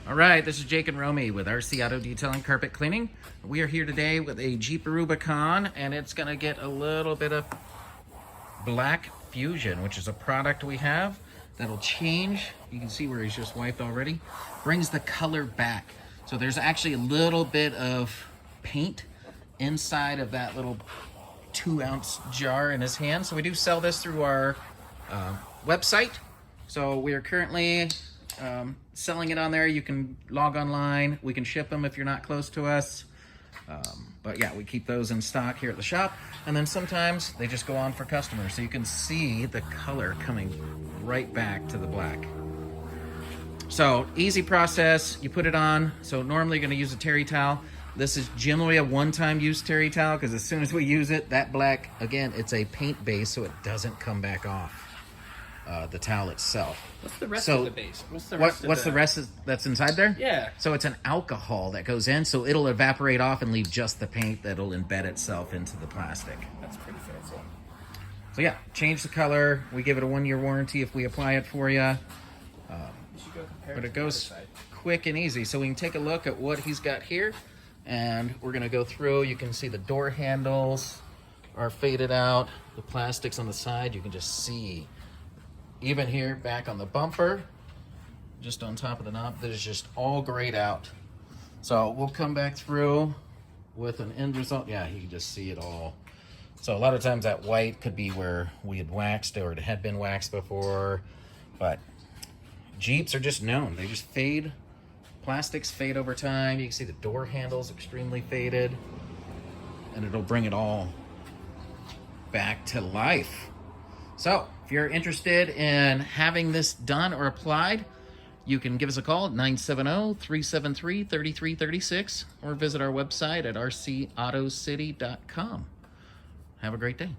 All right, this is Jake and Romy with RC Auto Detailing Carpet Cleaning. We are here today with a Jeep Rubicon, and it's gonna get a little bit of black fusion, which is a product we have that'll change. You can see where he's just wiped already. Brings the color back. So there's actually a little bit of paint inside of that little 2-ounce jar in his hand. So we do sell this through our website. So we are currently selling it on there. You can log online. We can ship them if you're not close to us. But yeah, we keep those in stock here at the shop. And then sometimes they just go on for customers. So you can see the color coming right back to the black. So easy process, you put it on. So normally you're gonna use a terry towel. This is generally a one-time use terry towel because as soon as we use it, that black, again, it's a paint base, so it doesn't come back off the towel itself. What's the rest So of the base? What's the rest that's inside there? Yeah. So it's an alcohol that goes in, so it'll evaporate off and leave just the paint that'll embed itself into the plastic. That's pretty fancy. So yeah, change the color. We give it a 1-year warranty if we apply it for you. But it goes quick and easy. So we can take a look at what he's got here, and we're gonna go through. You can see the door handles are faded out. The plastics on the side, you can just see. Even here, back on the bumper, just on top of the knob, that is just all grayed out. So we'll come back through with an end result. Yeah, you can just see it all. So a lot of times that white could be where we had waxed or it had been waxed before, but Jeeps are just known. They just fade. Plastics fade over time. You can see the door handles extremely faded, and it'll bring it all back to life. So if you're interested in having this done or applied, you can give us a call at 970-373-3336 or visit our website at rcautocity.com. Have a great day.